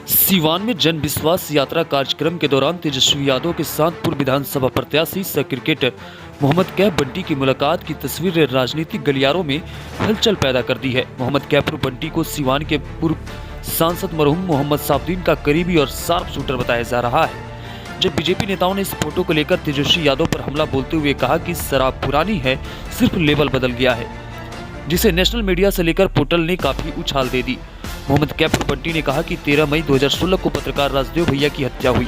सीवान में जन विश्वास यात्रा कार्यक्रम के दौरान तेजस्वी यादव के साथ पूर्व विधानसभा प्रत्याशी सह क्रिकेटर मोहम्मद कैफ बंटी की मुलाकात की तस्वीरें राजनीतिक गलियारों में हलचल पैदा कर दी है। मोहम्मद कैफ बंटी को सीवान के पूर्व सांसद मरहूम मोहम्मद साफुद्दीन का करीबी और शार्प शूटर बताया जा रहा है। जब बीजेपी नेताओं ने इस फोटो को लेकर तेजस्वी यादव पर हमला बोलते हुए कहा कि शराब पुरानी है, सिर्फ लेबल बदल गया है, जिसे नेशनल मीडिया से लेकर पोर्टल ने काफी उछाल दे दी। मोहम्मद कैफ बंटी ने कहा कि 13 मई 2016 को पत्रकार राजदेव भैया की हत्या हुई।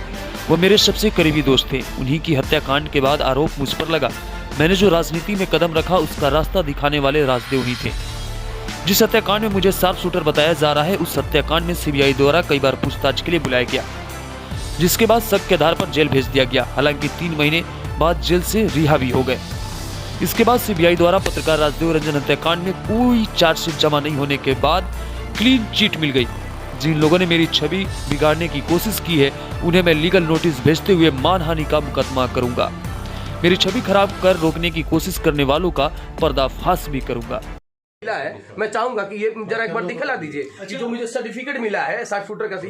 वो मेरे सबसे करीबी दोस्त थे। उन्हीं की हत्याकांड के बाद आरोप मुझ पर लगा। मैंने जो राजनीति में कदम रखा उसका रास्ता दिखाने वाले राजदेव ही थे। जिस हत्याकांड में मुझे शार्प शूटर बताया जा रहा है, उस हत्याकांड में सीबीआई द्वारा कई बार पूछताछ के लिए बुलाया गया, जिसके बाद शक के आधार पर जेल भेज दिया गया। हालांकि 3 महीने बाद जेल से रिहा भी हो गए। इसके बाद सीबीआई द्वारा पत्रकार राजदेव रंजन हत्याकांड में कोई चार्जशीट जमा नहीं होने के बाद क्लीन चिट मिल गई। जिन लोगों ने मेरी छवि बिगाड़ने की कोशिश की है, उन्हें मैं लीगल नोटिस भेजते हुए मानहानि का मुकदमा करूंगा। मेरी छवि खराब कर रोकने की कोशिश करने वालों का पर्दाफाश भी करूंगा। है मैं चाहूंगा कि ये जरा एक बार दिखला दीजिए कि जो मुझे सर्टिफिकेट मिला है शार्प शूटर का,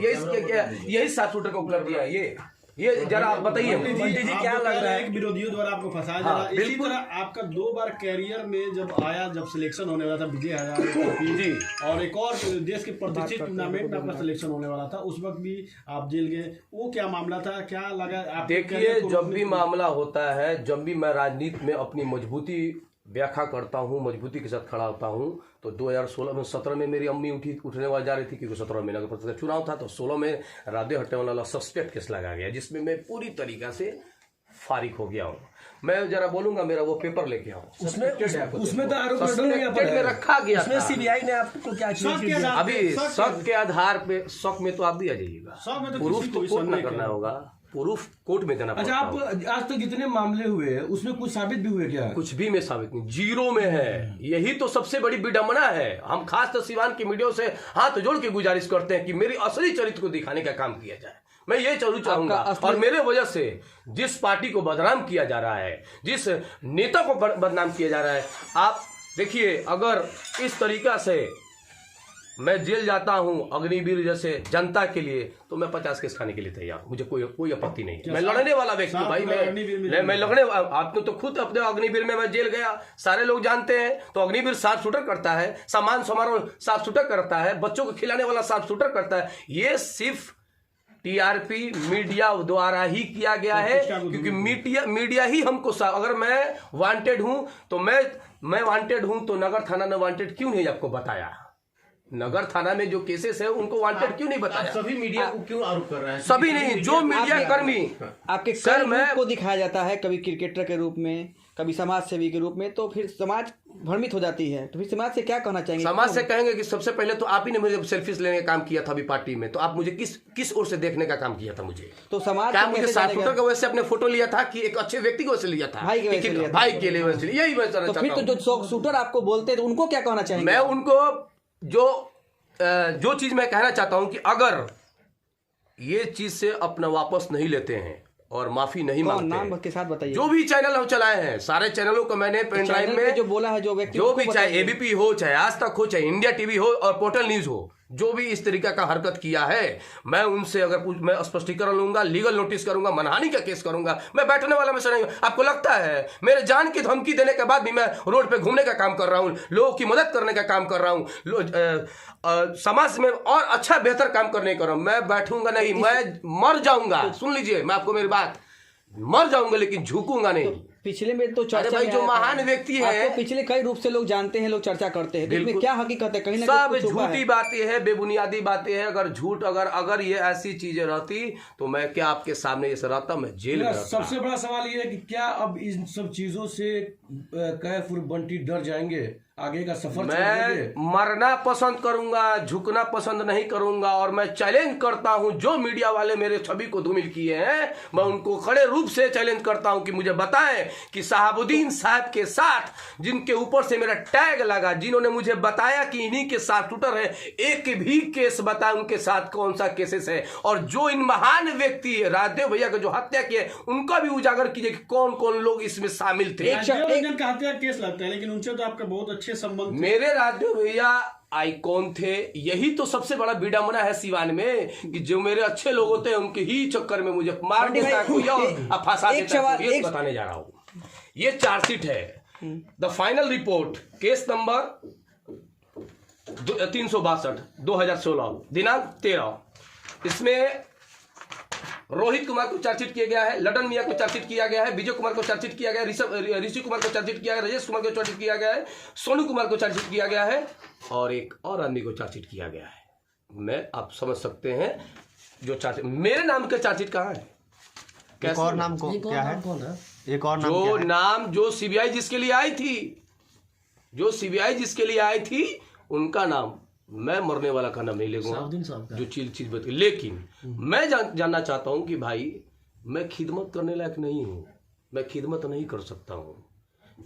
यही शार्प शूटर का उपलब्धि है। ये जरा आप बताइए जी क्या लग रहा है कि विरोधियों द्वारा आपको फंसाया जा रहा है। इसी तरह आपका 2 बार कैरियर में जब सिलेक्शन होने वाला था विजय हजारे जी, और एक और देश के प्रतिष्ठित टूर्नामेंट में आपका सिलेक्शन होने वाला था, उस वक्त भी आप जेल गए। वो क्या मामला था, क्या लगा? देखिए, जब भी मामला होता है, जब भी मैं राजनीति में अपनी मजबूती व्याख्या करता हूँ, मजबूती के साथ खड़ा होता हूँ, तो 2016 में 17 में मेरी अम्मी उठने वाली जा रही थी, क्योंकि 17 महीने का चुनाव था, तो 16 में राजदेव हत्या वाला सस्पेक्ट केस लगा गया, जिसमें मैं पूरी तरीका से फारिग हो गया हूँ। मैं जरा बोलूंगा, मेरा वो पेपर लेके आओ, उसमें तो आरोप में रखा गया था। सीबीआई ने आपको क्या अभी शक के आधार पे, शक में तो आप भी आ जाइएगा, प्रूफ तो कोर्ट में करना होगा, प्रूफ कोर्ट में देना पड़ता है। आप आज तक जितने मामले हुए उसमें कुछ साबित भी हुए क्या? कुछ भी में साबित नहीं, जीरो में है। यही तो सबसे बड़ी विडंबना है। हम खास तो सीवान की मीडिया से हाथ जोड़ के गुजारिश करते हैं कि मेरी असली चरित्र को दिखाने का काम किया जाए। मैं ये जरूर चाहूंगा, और मेरे वजह से जिस पार्टी को बदनाम किया जा रहा है, जिस नेता को बदनाम किया जा रहा है, आप देखिए, अगर इस तरीका से मैं जेल जाता हूं अग्निवीर जैसे जनता के लिए, तो मैं 50 केस खाने के लिए तैयार हूं। मुझे कोई आपत्ति नहीं। मैं लड़ने वाला व्यक्ति हूं भाई। मैं लड़ने, आपने तो खुद अपने अग्निवीर में मैं जेल गया, सारे लोग जानते हैं। तो अग्निवीर शार्प शूटर करता है, सामान समारोह शार्प शूटर करता है, बच्चों को खिलाने वाला शार्प शूटर करता है। ये सिर्फ टीआरपी मीडिया द्वारा ही किया गया है, क्योंकि मीडिया ही हमको, अगर मैं वांटेड हूं तो मैं वांटेड हूं, तो नगर थाना ने वांटेड क्यों नहीं आपको बताया? नगर थाना में जो केसेस है उनको वांटेड क्यों नहीं बताया? सभी मीडिया को क्यों आरोप कर रहे हैं? सभी नहीं, जो मीडिया कर्मी आपके सर में को दिखाया जाता है, कभी क्रिकेटर के रूप में, कभी समाज सेवी के रूप में, तो फिर समाज भ्रमित हो जाती है। तो फिर समाज से क्या कहना चाहेंगे? समाज से कहेंगे कि सबसे पहले तो आप ही ने मुझे सेल्फीज लेने का काम किया था अभी पार्टी में, तो आप मुझे किस ओर से देखने का काम किया था? मुझे तो समाज क्या मुझे शार्प शूटर की वजह से अपने फोटो लिया था कि एक अच्छे व्यक्ति को वैसे लिया था? भाई के लिए वजह से, यही मैं तो फिर तो जो शूटर आपको बोलते हैं, तो उनको क्या कहना चाहेंगे? मैं उनको जो चीज मैं कहना चाहता हूं कि अगर ये चीज से अपना वापस नहीं लेते हैं और माफी नहीं मांगते, नाम के साथ बताइए। जो भी चैनल हम चलाए हैं, सारे चैनलों को मैंने पेन ड्राइव में जो बोला है, जो व्यक्ति, जो भी, चाहे एबीपी हो, चाहे आज तक हो, चाहे इंडिया टीवी हो और पोर्टल न्यूज हो, जो भी इस तरीका का हरकत किया है, मैं उनसे अगर मैं स्पष्टीकरण लूंगा, लीगल नोटिस करूंगा, मानहानि का केस करूंगा। मैं बैठने वाला में से नहीं हूं। आपको लगता है मेरे जान की धमकी देने के बाद भी मैं रोड पे घूमने का काम कर रहा हूं, लोगों की मदद करने का काम कर रहा हूं, समाज में और अच्छा बेहतर काम करने का? मैं बैठूंगा नहीं, मैं मर जाऊंगा। सुन लीजिए, मैं आपको मेरी बात, मर जाऊंगा लेकिन झुकूंगा नहीं। पिछले में तो चर्चा भाई, जो महान व्यक्ति है, पिछले कई रूप से लोग जानते हैं, लोग चर्चा करते हैं, इसमें क्या हकीकत है? कहीं ना सब झूठी बातें हैं, बेबुनियादी बातें हैं। अगर ये ऐसी चीजें रहती तो मैं क्या आपके सामने ये रहता, मैं जेल में रहता। सबसे बड़ा सवाल ये है कि क्या अब इन सब चीजों से कैफ और बंटी डर जाएंगे? आगे का सफर मैं मरना पसंद करूंगा, झुकना पसंद नहीं करूंगा। और मैं चैलेंज करता हूं, जो मीडिया वाले मेरे छवि को धूमिल किए हैं, मैं उनको खड़े रूप से चैलेंज करता हूं कि मुझे बताएं कि साहबुद्दीन साहब के साथ जिनके ऊपर से मेरा टैग लगा, जिन्होंने मुझे बताया कि इन्हीं के साथ शूटर है, एक भी केस बताएं उनके साथ कौन सा केसेस है। और जो इन महान व्यक्ति राजदेव भैया का जो हत्या किए, उनका भी उजागर कीजिए कि कौन कौन लोग इसमें शामिल थे। हत्या केस लगता है, लेकिन उनसे तो आपका बहुत अच्छे संबंध। मेरे राजदेव भैया आइकॉन थे। यही तो सबसे बड़ा विडंबना है सिवान में कि जो मेरे अच्छे लोग होते हैं उनके ही चक्कर में मुझे मार देता है कोई और फंसा देता है। ये बताने जा रहा हूं। ये चार्जशीट है, the final report, case number 362 2016 दिनांक 13। इसमें रोहित कुमार को चार्जशीट किया गया है, लडन मियां को चार्जशीट किया गया है, विजय कुमार को चार्जशीट किया गया है, ऋषि कुमार को चार्जशीट किया गया है, राजेश कुमार को चार्जशीट किया गया है, सोनू कुमार को चार्जशीट किया गया है और एक और आदमी को चार्जशीट किया गया है। मैं आप समझ सकते हैं जो चार्जशीट, मेरे नाम का चार्जशीट कहाँ है? कैसे और नाम को क्या है? एक और नाम जो नाम जो सीबीआई जिसके लिए आई थी, जो सीबीआई जिसके लिए आई थी उनका नाम, मैं मरने वाला का नाम नहीं लेगा जो चीज बत। लेकिन मैं जानना चाहता हूं कि भाई मैं खिदमत करने लायक नहीं हूं, मैं खिदमत नहीं कर सकता हूं।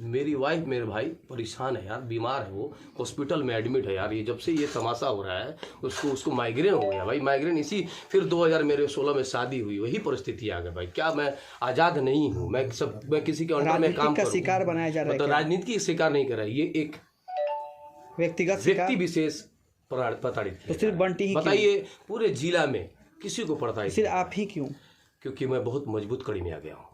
मेरी वाइफ मेरे भाई परेशान है यार, बीमार है, वो हॉस्पिटल में एडमिट है यार। ये जब से ये तमाशा हो रहा है उसको माइग्रेन हो गया भाई, माइग्रेन। इसी फिर 2016 में शादी हुई, वही परिस्थिति आ गई भाई। क्या मैं आज़ाद नहीं हूँ? मैं किसी के अंडर में काम करूं? शिकार बनाया जा रहा है, मतलब राजनीति की शिकार नहीं कर रहा है, ये एक व्यक्ति विशेष प्रताड़ित। तो सिर्फ बंटी ही? बताइए पूरे जिला में किसी को प्रताड़ित? सिर्फ आप ही क्यों? क्योंकि मैं बहुत मजबूत कड़ी में आ गया हूँ।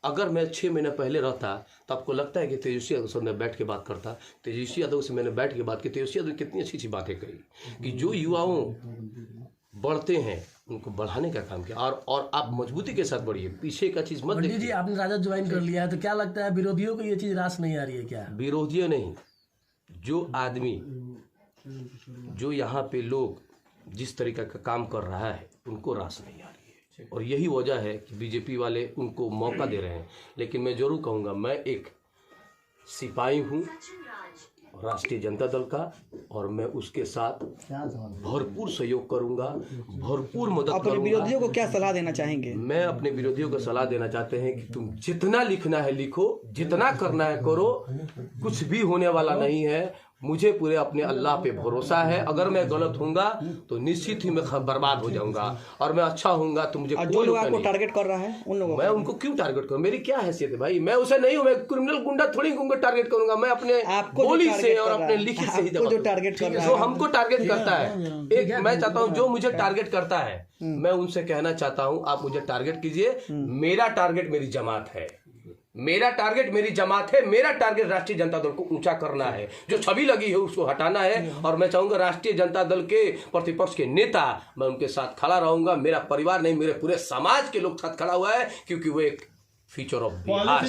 अगर मैं 6 महीने पहले रहता तो आपको लगता है कि तेजस्वी यादव से मैं बैठ के बात करता? तेजस्वी यादव से मैंने बैठ के बात की। तेजस्वी यादव कितनी अच्छी अच्छी बातें कही कि जो युवाओं बढ़ते हैं उनको बढ़ाने का काम किया। और आप मजबूती के साथ बढ़िए, पीछे का चीज मत देखिए। जी आपने राजद ज्वाइन कर लिया है तो क्या लगता है विरोधियों को ये चीज रास नहीं आ रही है क्या? विरोधियों नहीं, जो आदमी जो यहाँ पे लोग जिस तरीके का काम कर रहा है उनको रास नहीं आ रही है। और यही वजह है कि बीजेपी वाले उनको मौका दे रहे हैं। लेकिन मैं जरूर कहूँगा, मैं एक सिपाही हूँ राष्ट्रीय जनता दल का, और मैं उसके साथ भरपूर सहयोग करूंगा, भरपूर मदद करूंगा। अपने विरोधियों को क्या सलाह देना चाहेंगे? मैं अपने विरोधियों को सलाह देना चाहते हैं कि तुम जितना लिखना है लिखो, जितना करना है करो, कुछ भी होने वाला नहीं है। मुझे पूरे अपने अल्लाह पे भरोसा है। अगर मैं गलत होऊंगा तो निश्चित ही मैं बर्बाद हो जाऊंगा, और मैं अच्छा होऊंगा तो मुझे जो लोग आपको टारगेट कर रहा है उन लोगों, मैं उनको क्यों टारगेट करूं? मेरी क्या हैसियत है भाई? मैं उसे नहीं हूं, मैं क्रिमिनल गुंडा थोड़ी उनको टारगेट करूंगा। मैं अपने बोली से और अपने लिखित से ही जो टारगेट कर रहा है, जो हमको टारगेट करता है। एक मैं चाहता हूं जो मुझे टारगेट करता है, मैं उनसे कहना चाहता हूं आप मुझे टारगेट कीजिए। मेरा टारगेट मेरी जमात है, मेरा टारगेट मेरी जमात है, मेरा टारगेट राष्ट्रीय जनता दल को ऊंचा करना है। जो छवि लगी है उसको हटाना है। और मैं चाहूंगा राष्ट्रीय जनता दल के प्रतिपक्ष के नेता, मैं उनके साथ खड़ा रहूंगा। मेरा परिवार नहीं, मेरे पूरे समाज के लोग साथ खड़ा हुआ है, क्योंकि वो एक फ्यूचर ऑफ बिहार।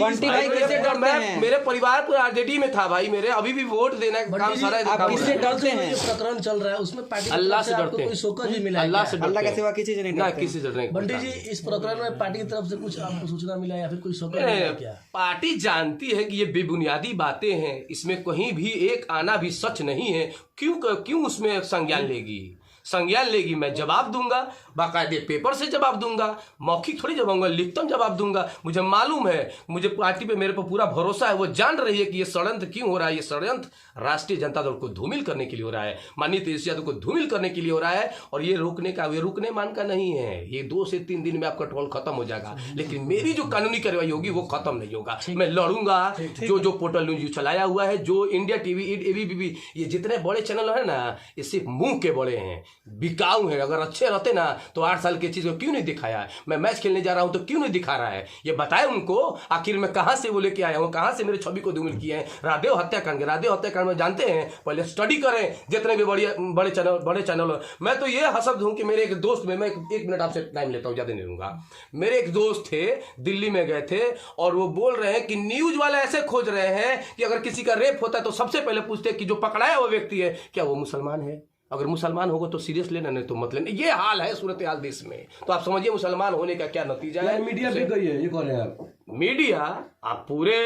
बंटी भाई कैसे डरते हैं? मेरे परिवार पूरा आरजेडी में था भाई, मेरे अभी भी वोट देने का काम सारा। आप किससे डरते हैं? प्रकरण चल रहा है उसमें पार्टी अल्लाह से डरते हैं, कोई शोकत भी मिला? अल्लाह से, अल्लाह के सिवा किसी से नहीं ना डरते? किसी से नहीं। बंटी जी इस प्रकरण में पार्टी की तरफ से कुछ आपको सूचना मिला या फिर कोई शोकत मिला क्या? पार्टी जानती है कि ये बेबुनियादी बातें हैं, इसमें कहीं भी एक आना भी सच नहीं है। क्यों उसमें संज्ञान लेगी? संज्ञान लेगी, मैं जवाब दूंगा, बाकायदे पेपर से जवाब दूंगा, मौखिक थोड़ी जवाब दूंगा, लिखता जवाब दूंगा। मुझे मालूम है, मुझे पार्टी पे मेरे पर पूरा भरोसा है। वो जान रही है कि ये षड्यंत्र क्यों हो रहा है। ये षड्यंत्र राष्ट्रीय जनता दल को धूमिल करने के लिए हो रहा है, माननीय तेजस्वी यादव को धूमिल करने के लिए हो रहा है। और ये रुकने मान का नहीं है। ये 2 से 3 दिन में आपका ट्रोल खत्म हो जाएगा, लेकिन मेरी जो कानूनी कार्रवाई होगी वो खत्म नहीं होगा। मैं लड़ूंगा। जो पोर्टल न्यूज चलाया हुआ है, जो इंडिया टीवी, एबीपी, ये जितने बड़े चैनल है ना, ये सिर्फ मुंह के बड़े हैं, बिकाऊ है। अगर अच्छे रहते ना तो 8 साल की चीज को क्यों नहीं दिखाया है? मैं मैच खेलने जा रहा हूं तो क्यों नहीं दिखा रहा है? ये बताए उनको आखिर मैं कहां से वो लेके आया हूं, कहां से मेरे छवि को धूमिल किए हैं। रादेव हत्याकांड में जानते हैं, पहले स्टडी करें जितने भी बड़े चैनल। मैं तो ये हसद हूं कि मेरे एक दोस्त में, मैं 1 मिनट आपसे टाइम लेता हूं, ज्यादा नहीं लूंगा। मेरे एक दोस्त थे, दिल्ली में गए थे, और वो बोल रहे हैं कि न्यूज वाले ऐसे खोज रहे हैं कि अगर किसी का रेप होता है तो सबसे पहले पूछते हैं कि जो पकड़ाया वो व्यक्ति है क्या वो मुसलमान है। अगर मुसलमान होगा तो सीरियस लेना, नहीं तो मत लेना। ये हाल है सूरत हाल देश में। तो आप समझिए मुसलमान होने का क्या नतीजा है। मीडिया भी गई है, ये कह रहे हैं आप। मीडिया, आप पूरे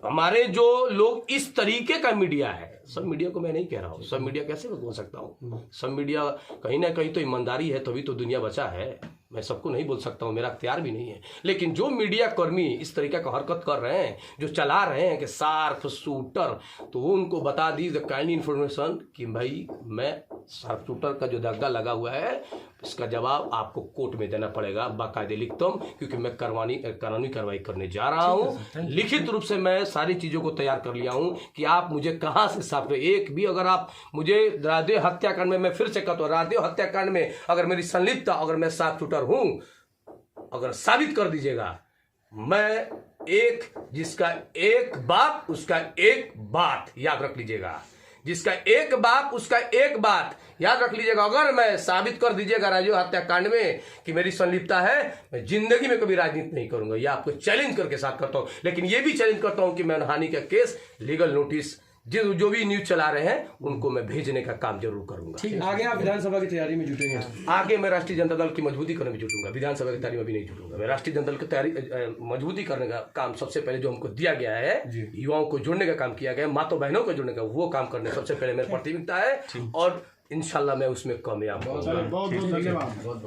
हमारे जो लोग इस तरीके का मीडिया है, सब मीडिया को मैं नहीं कह रहा हूँ, सब मीडिया कैसे मैं बोल सकता हूँ। सब मीडिया कहीं ना कहीं तो ईमानदारी है, तभी तो दुनिया बचा है। मैं सबको नहीं बोल सकता हूँ, मेरा अख्तियार भी नहीं है। लेकिन जो मीडिया कर्मी इस तरीके का हरकत कर रहे हैं, जो चला रहे हैं कि शार्प शूटर, तो वो उनको बता दी द काइंड इन्फॉर्मेशन कि भाई मैं शार्प शूटर का जो दग्गा लगा हुआ है इसका जवाब आपको कोर्ट में देना पड़ेगा। बाकायदे लिखता हूँ, क्योंकि मैं कानूनी कार्रवाई करने करने जा रहा हूं। लिखित रूप से मैं सारी चीजों को तैयार कर लिया हूं कि आप मुझे कहां से साफ, एक भी अगर आप मुझे राजदेव हत्याकांड में, मैं फिर से कहता हूं, राजदेव हत्याकांड में अगर मेरी संलिप्तता, अगर मैं साफ शूटर हूं, अगर साबित कर दीजिएगा, मैं एक, जिसका एक बाप उसका एक बात, याद रख लीजिएगा, जिसका एक बाप उसका एक बात, याद रख लीजिएगा। अगर मैं साबित कर दीजिएगा राजदेव हत्याकांड में कि मेरी संलिप्तता है, मैं जिंदगी में कभी राजनीति नहीं करूंगा। यह आपको चैलेंज करके साथ करता हूं। लेकिन यह भी चैलेंज करता हूं कि मानहानि का केस, लीगल नोटिस जो भी न्यूज चला रहे हैं उनको मैं भेजने का काम जरूर करूंगा। आगे आप विधानसभा की तैयारी में जुटेंगे? आगे मैं राष्ट्रीय जनता दल की मजबूती करने में जुटूंगा, विधानसभा की तैयारी में भी नहीं जुटूंगा। मैं राष्ट्रीय जनता दल की तैयारी मजबूती करने का काम सबसे पहले जो हमको दिया गया है, युवाओं को जोड़ने का काम किया गया है, माताओं बहनों को जोड़ने का, वो काम करने सबसे पहले मेरी प्राथमिकता है और इंशाल्लाह मैं उसमें कामयाब होऊंगा। बहुत बहुत धन्यवाद।